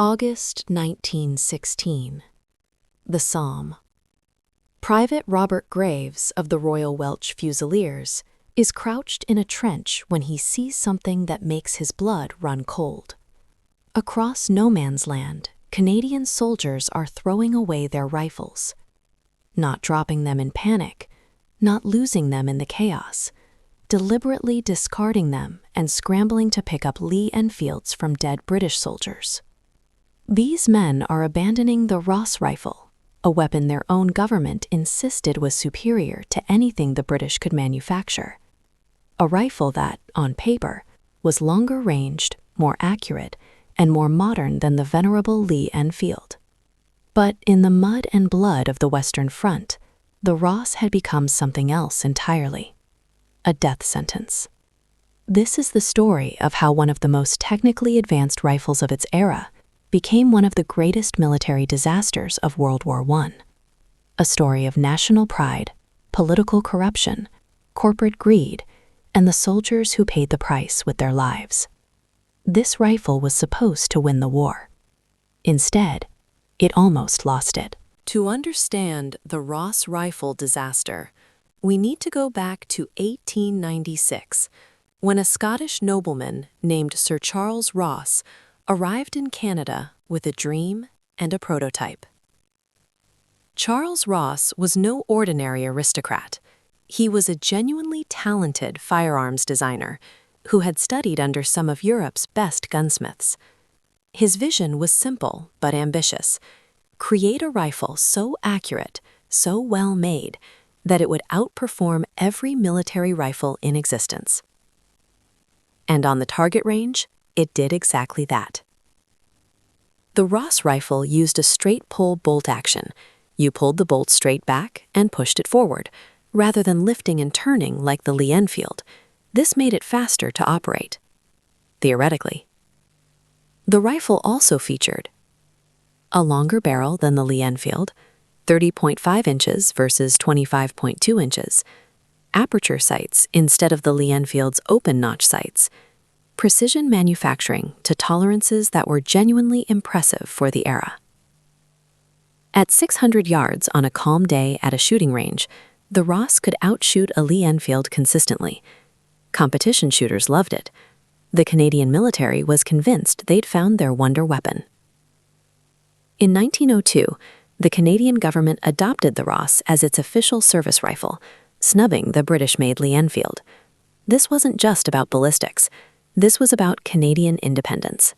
August 1916. The Somme. Private Robert Graves of the Royal Welch Fusiliers is crouched in a trench when he sees something that makes his blood run cold. Across no man's land, Canadian soldiers are throwing away their rifles. Not dropping them in panic, not losing them in the chaos, deliberately discarding them and scrambling to pick up Lee-Enfields from dead British soldiers. These men are abandoning the Ross rifle, a weapon their own government insisted was superior to anything the British could manufacture. A rifle that, on paper, was longer-ranged, more accurate, and more modern than the venerable Lee-Enfield. But in the mud and blood of the Western Front, the Ross had become something else entirely. A death sentence. This is the story of how one of the most technically advanced rifles of its era became one of the greatest military disasters of World War I. A story of national pride, political corruption, corporate greed, and the soldiers who paid the price with their lives. This rifle was supposed to win the war. Instead, it almost lost it. To understand the Ross rifle disaster, we need to go back to 1896, when a Scottish nobleman named Sir Charles Ross arrived in Canada with a dream and a prototype. Charles Ross was no ordinary aristocrat. He was a genuinely talented firearms designer who had studied under some of Europe's best gunsmiths. His vision was simple but ambitious: create a rifle so accurate, so well made, that it would outperform every military rifle in existence. And on the target range, it did exactly that. The Ross rifle used a straight pull bolt action. You pulled the bolt straight back and pushed it forward, rather than lifting and turning like the Lee-Enfield. This made it faster to operate. Theoretically. The rifle also featured a longer barrel than the Lee-Enfield, 30.5 inches versus 25.2 inches, aperture sights instead of the Lee-Enfield's open notch sights, precision manufacturing to tolerances that were genuinely impressive for the era. At 600 yards on a calm day at a shooting range, the Ross could outshoot a Lee-Enfield consistently. Competition shooters loved it. The Canadian military was convinced they'd found their wonder weapon. In 1902, the Canadian government adopted the Ross as its official service rifle, snubbing the British-made Lee-Enfield. This wasn't just about ballistics. This was about Canadian independence.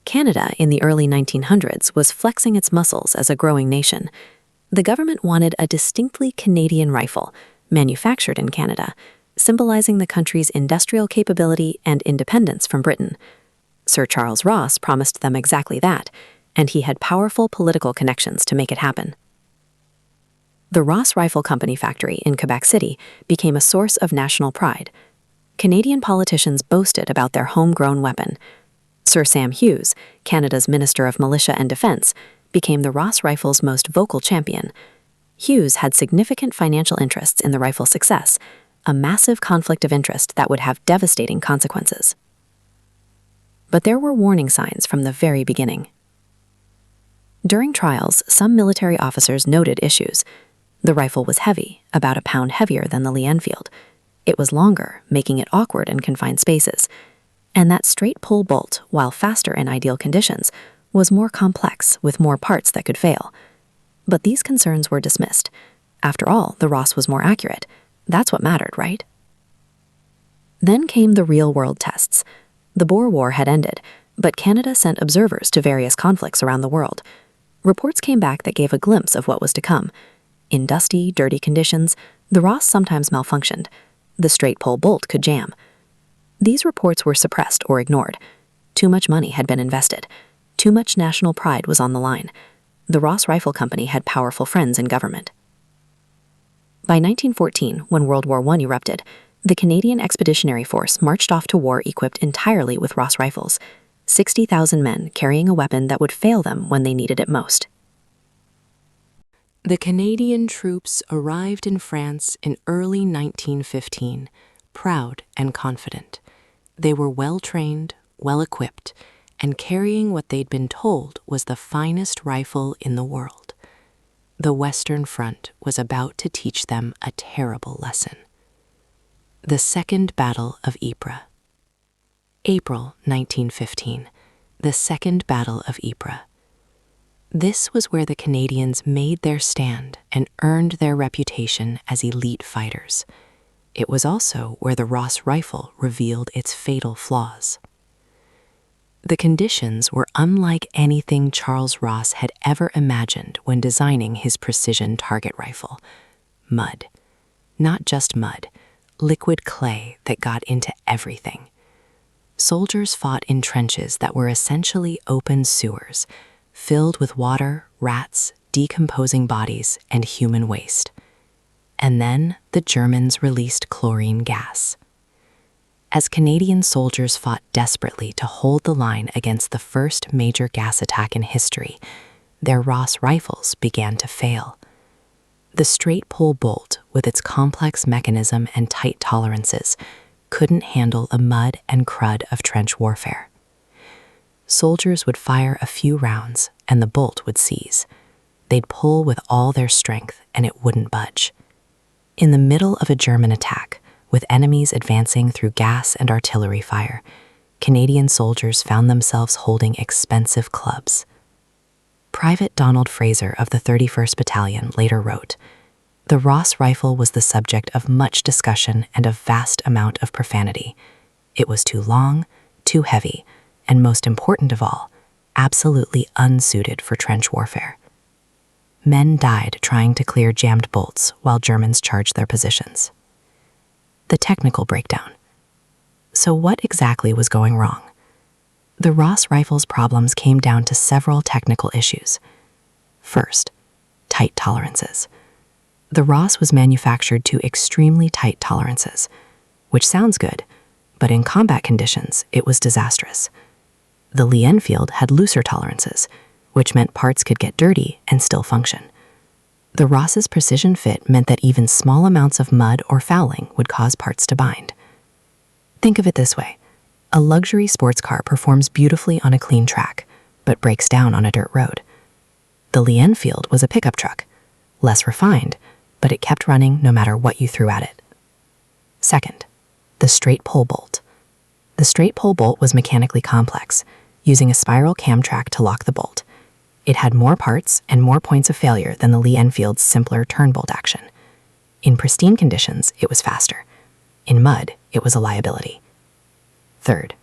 Canada in the early 1900s was flexing its muscles as a growing nation. The government wanted a distinctly Canadian rifle, manufactured in Canada, symbolizing the country's industrial capability and independence from Britain. Sir Charles Ross promised them exactly that, and he had powerful political connections to make it happen. The Ross Rifle Company factory in Quebec City became a source of national pride. Canadian politicians boasted about their homegrown weapon. Sir Sam Hughes, Canada's Minister of Militia and Defence, became the Ross rifle's most vocal champion. Hughes had significant financial interests in the rifle's success, a massive conflict of interest that would have devastating consequences. But there were warning signs from the very beginning. During trials, some military officers noted issues. The rifle was heavy, about a pound heavier than the Lee-Enfield. It was longer, making it awkward in confined spaces. And that straight pull bolt, while faster in ideal conditions, was more complex, with more parts that could fail. But these concerns were dismissed. After all, the Ross was more accurate. That's what mattered, right? Then came the real-world tests. The Boer War had ended, but Canada sent observers to various conflicts around the world. Reports came back that gave a glimpse of what was to come. In dusty, dirty conditions, the Ross sometimes malfunctioned. The straight pull bolt could jam. These reports were suppressed or ignored. Too much money had been invested. Too much national pride was on the line. The Ross Rifle Company had powerful friends in government. By 1914, when World War I erupted, the Canadian Expeditionary Force marched off to war equipped entirely with Ross rifles, 60,000 men carrying a weapon that would fail them when they needed it most. The Canadian troops arrived in France in early 1915, proud and confident. They were well-trained, well-equipped, and carrying what they'd been told was the finest rifle in the world. The Western Front was about to teach them a terrible lesson. The Second Battle of Ypres. April 1915, the Second Battle of Ypres. This was where the Canadians made their stand and earned their reputation as elite fighters. It was also where the Ross rifle revealed its fatal flaws. The conditions were unlike anything Charles Ross had ever imagined when designing his precision target rifle. Mud. Not just mud, liquid clay that got into everything. Soldiers fought in trenches that were essentially open sewers, filled with water, rats, decomposing bodies, and human waste. And then the Germans released chlorine gas. As Canadian soldiers fought desperately to hold the line against the first major gas attack in history, their Ross rifles began to fail. The straight-pull bolt, with its complex mechanism and tight tolerances, couldn't handle the mud and crud of trench warfare. Soldiers would fire a few rounds, and the bolt would seize. They'd pull with all their strength, and it wouldn't budge. In the middle of a German attack, with enemies advancing through gas and artillery fire, Canadian soldiers found themselves holding expensive clubs. Private Donald Fraser of the 31st Battalion later wrote, "The Ross rifle was the subject of much discussion and a vast amount of profanity. It was too long, too heavy, and most important of all, absolutely unsuited for trench warfare." Men died trying to clear jammed bolts while Germans charged their positions. The technical breakdown. So what exactly was going wrong? The Ross rifle's problems came down to several technical issues. First, tight tolerances. The Ross was manufactured to extremely tight tolerances, which sounds good, but in combat conditions, it was disastrous. The Lee-Enfield had looser tolerances, which meant parts could get dirty and still function. The Ross's precision fit meant that even small amounts of mud or fouling would cause parts to bind. Think of it this way. A luxury sports car performs beautifully on a clean track, but breaks down on a dirt road. The Lee-Enfield was a pickup truck, less refined, but it kept running no matter what you threw at it. Second, the straight pull bolt. The straight pull bolt was mechanically complex, using a spiral cam track to lock the bolt. It had more parts and more points of failure than the Lee-Enfield's simpler turn bolt action. In pristine conditions, it was faster. In mud, it was a liability. Third,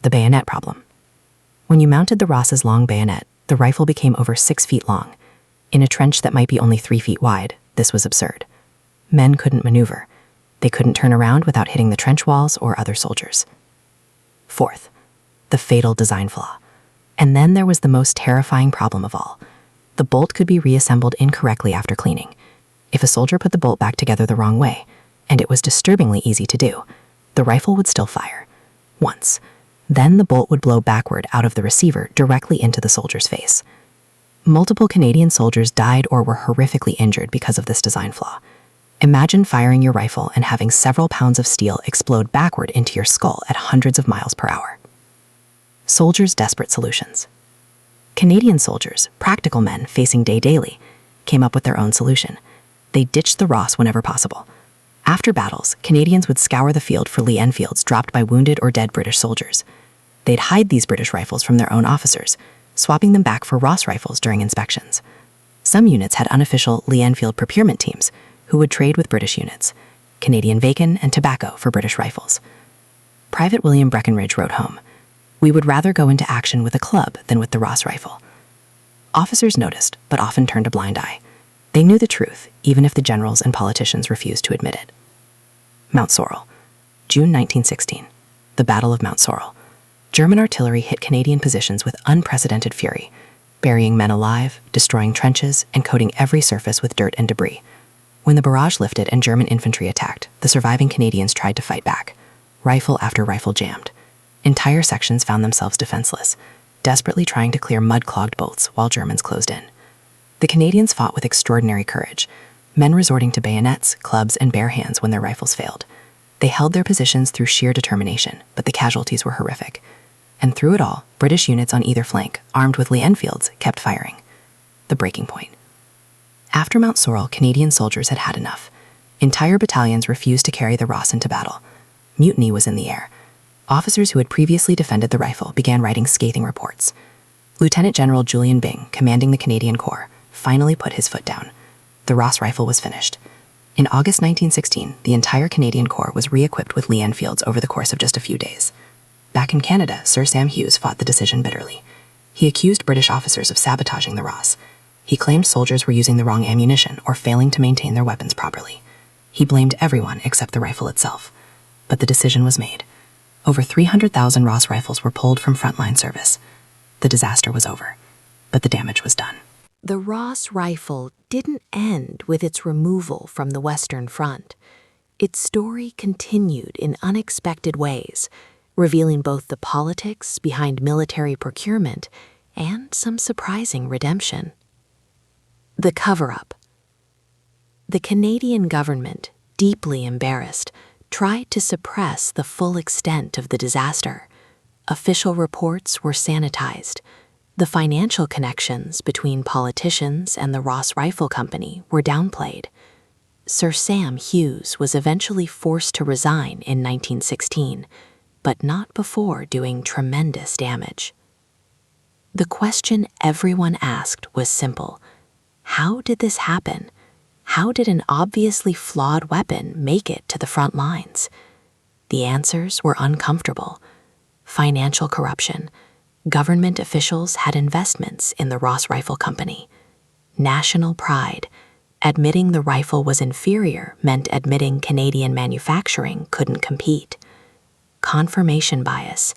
the bayonet problem. When you mounted the Ross's long bayonet, the rifle became over 6 feet long. In a trench that might be only 3 feet wide, this was absurd. Men couldn't maneuver. They couldn't turn around without hitting the trench walls or other soldiers. Fourth, the fatal design flaw. And then there was the most terrifying problem of all. The bolt could be reassembled incorrectly after cleaning. If a soldier put the bolt back together the wrong way, and it was disturbingly easy to do, the rifle would still fire. Once. Then the bolt would blow backward out of the receiver directly into the soldier's face. Multiple Canadian soldiers died or were horrifically injured because of this design flaw. Imagine firing your rifle and having several pounds of steel explode backward into your skull at hundreds of miles per hour. Soldiers' desperate solutions. Canadian soldiers, practical men facing daily, came up with their own solution. They ditched the Ross whenever possible. After battles, Canadians would scour the field for Lee-Enfields dropped by wounded or dead British soldiers. They'd hide these British rifles from their own officers, swapping them back for Ross rifles during inspections. Some units had unofficial Lee-Enfield procurement teams who would trade with British units, Canadian bacon and tobacco for British rifles. Private William Breckinridge wrote home, "We would rather go into action with a club than with the Ross rifle." Officers noticed, but often turned a blind eye. They knew the truth, even if the generals and politicians refused to admit it. Mount Sorel, June 1916, the Battle of Mount Sorel. German artillery hit Canadian positions with unprecedented fury, burying men alive, destroying trenches, and coating every surface with dirt and debris. When the barrage lifted and German infantry attacked, the surviving Canadians tried to fight back. Rifle after rifle jammed. Entire sections found themselves defenseless, desperately trying to clear mud-clogged bolts while Germans closed in. The Canadians fought with extraordinary courage, men resorting to bayonets, clubs, and bare hands when their rifles failed. They held their positions through sheer determination, but the casualties were horrific. And through it all, British units on either flank, armed with Lee-Enfields, kept firing. The breaking point. After Mount Sorrel, Canadian soldiers had had enough. Entire battalions refused to carry the Ross into battle. Mutiny was in the air. Officers who had previously defended the rifle began writing scathing reports. Lieutenant General Julian Byng, commanding the Canadian Corps, finally put his foot down. The Ross rifle was finished. In August 1916, the entire Canadian Corps was re-equipped with Lee-Enfields over the course of just a few days. Back in Canada, Sir Sam Hughes fought the decision bitterly. He accused British officers of sabotaging the Ross. He claimed soldiers were using the wrong ammunition or failing to maintain their weapons properly. He blamed everyone except the rifle itself. But the decision was made. Over 300,000 Ross rifles were pulled from frontline service. The disaster was over, but the damage was done. The Ross rifle didn't end with its removal from the Western Front. Its story continued in unexpected ways, revealing both the politics behind military procurement and some surprising redemption. The cover-up. The Canadian government, deeply embarrassed, tried to suppress the full extent of the disaster. Official reports were sanitized. The financial connections between politicians and the Ross Rifle Company were downplayed. Sir Sam Hughes was eventually forced to resign in 1916, but not before doing tremendous damage. The question everyone asked was simple. How did this happen? How did an obviously flawed weapon make it to the front lines? The answers were uncomfortable. Financial corruption. Government officials had investments in the Ross Rifle Company. National pride. Admitting the rifle was inferior meant admitting Canadian manufacturing couldn't compete. Confirmation bias.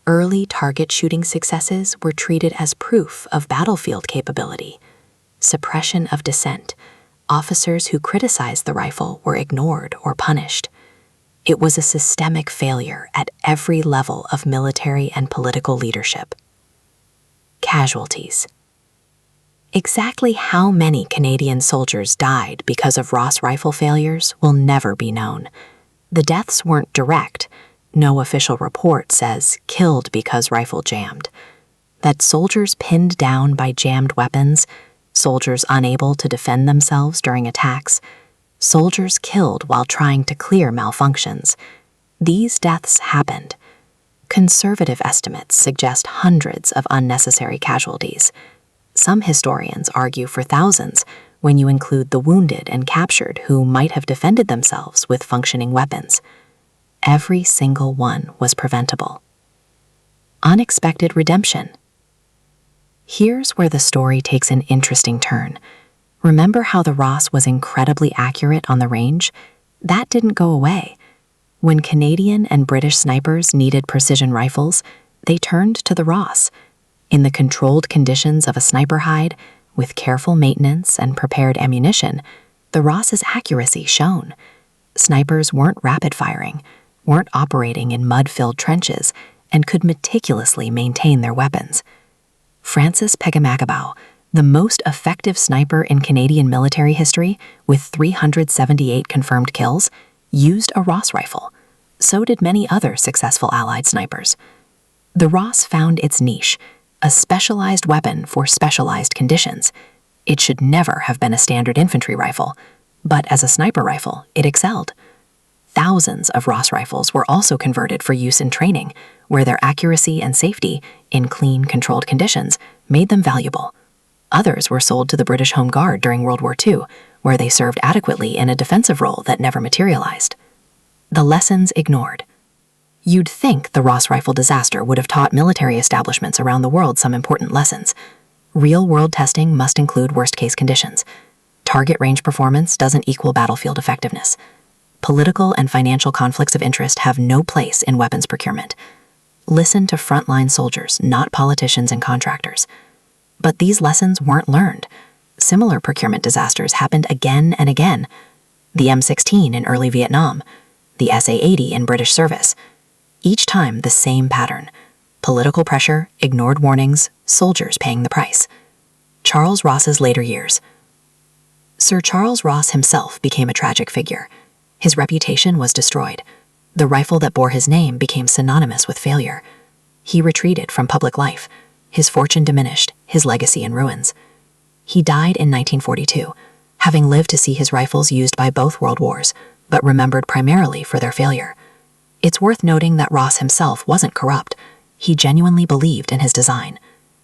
Early target shooting successes were treated as proof of battlefield capability. Suppression of dissent. Officers who criticized the rifle were ignored or punished. It was a systemic failure at every level of military and political leadership. Casualties. Exactly how many Canadian soldiers died because of Ross rifle failures will never be known. The deaths weren't direct. No official report says killed because rifle jammed. That soldiers pinned down by jammed weapons, soldiers unable to defend themselves during attacks, soldiers killed while trying to clear malfunctions. These deaths happened. Conservative estimates suggest hundreds of unnecessary casualties. Some historians argue for thousands when you include the wounded and captured who might have defended themselves with functioning weapons. Every single one was preventable. Unexpected redemption. Here's where the story takes an interesting turn. Remember how the Ross was incredibly accurate on the range? That didn't go away. When Canadian and British snipers needed precision rifles, they turned to the Ross. In the controlled conditions of a sniper hide, with careful maintenance and prepared ammunition, the Ross's accuracy shone. Snipers weren't rapid-firing, weren't operating in mud-filled trenches, and could meticulously maintain their weapons. Francis Pegamagabow, the most effective sniper in Canadian military history, with 378 confirmed kills, used a Ross rifle. So did many other successful Allied snipers. The Ross found its niche, a specialized weapon for specialized conditions. It should never have been a standard infantry rifle, but as a sniper rifle, it excelled. Thousands of Ross rifles were also converted for use in training, where their accuracy and safety, in clean, controlled conditions, made them valuable. Others were sold to the British Home Guard during World War II, where they served adequately in a defensive role that never materialized. The lessons ignored. You'd think the Ross rifle disaster would have taught military establishments around the world some important lessons. Real-world testing must include worst-case conditions. Target range performance doesn't equal battlefield effectiveness. Political and financial conflicts of interest have no place in weapons procurement. Listen to frontline soldiers, not politicians and contractors. But these lessons weren't learned. Similar procurement disasters happened again and again. The M16 in early Vietnam, the SA-80 in British service. Each time the same pattern. Political pressure, ignored warnings, soldiers paying the price. Charles Ross's later years. Sir Charles Ross himself became a tragic figure. His reputation was destroyed. The rifle that bore his name became synonymous with failure. He retreated from public life. His fortune diminished, his legacy in ruins. He died in 1942, having lived to see his rifles used by both world wars, but remembered primarily for their failure. It's worth noting that Ross himself wasn't corrupt. He genuinely believed in his design.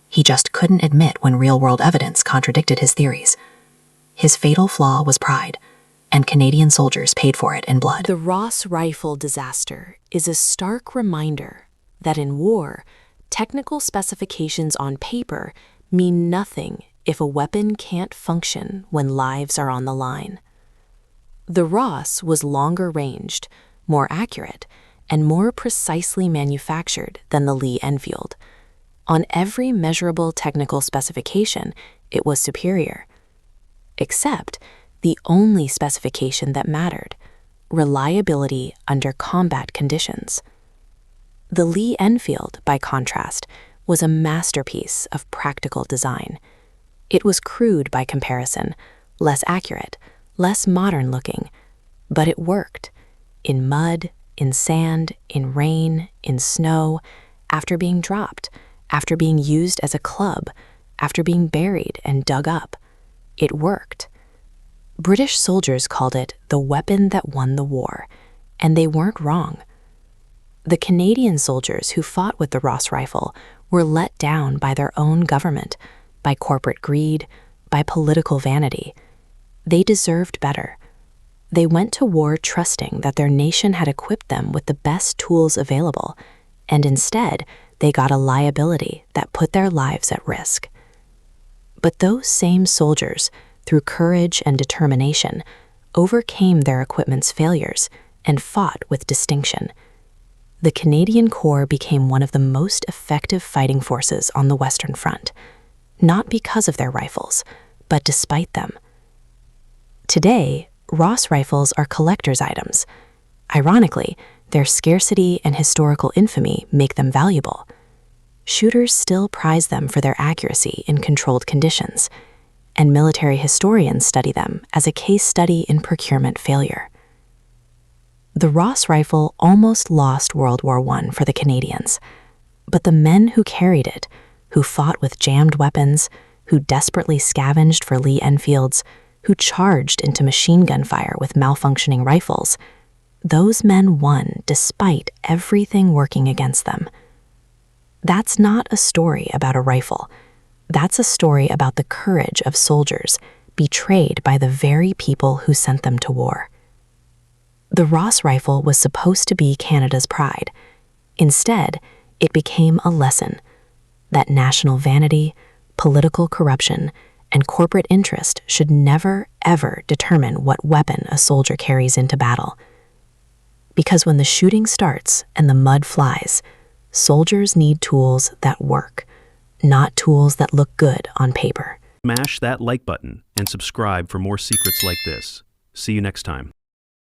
He just couldn't admit when real-world evidence contradicted his theories. His fatal flaw was pride, and Canadian soldiers paid for it in blood. The Ross rifle disaster is a stark reminder that in war, technical specifications on paper mean nothing if a weapon can't function when lives are on the line. The Ross was longer ranged, more accurate, and more precisely manufactured than the Lee Enfield. On every measurable technical specification, it was superior. Except the only specification that mattered: reliability under combat conditions. The Lee Enfield, by contrast, was a masterpiece of practical design. It was crude by comparison, less accurate, less modern-looking, but it worked. In mud, in sand, in rain, in snow, after being dropped, after being used as a club, after being buried and dug up. It worked. British soldiers called it the weapon that won the war, and they weren't wrong. The Canadian soldiers who fought with the Ross rifle were let down by their own government, by corporate greed, by political vanity. They deserved better. They went to war trusting that their nation had equipped them with the best tools available, and instead, they got a liability that put their lives at risk. But those same soldiers, through courage and determination, overcame their equipment's failures and fought with distinction. The Canadian Corps became one of the most effective fighting forces on the Western Front, not because of their rifles, but despite them. Today, Ross rifles are collector's items. Ironically, their scarcity and historical infamy make them valuable. Shooters still prize them for their accuracy in controlled conditions, and military historians study them as a case study in procurement failure. The Ross rifle almost lost World War I for the Canadians, but the men who carried it, who fought with jammed weapons, who desperately scavenged for Lee Enfields, who charged into machine gun fire with malfunctioning rifles, those men won despite everything working against them. That's not a story about a rifle. That's a story about the courage of soldiers betrayed by the very people who sent them to war. The Ross rifle was supposed to be Canada's pride. Instead, it became a lesson that national vanity, political corruption, and corporate interest should never, ever determine what weapon a soldier carries into battle. Because when the shooting starts and the mud flies, soldiers need tools that work, not tools that look good on paper. Smash that like button and subscribe for more secrets like this. See you next time.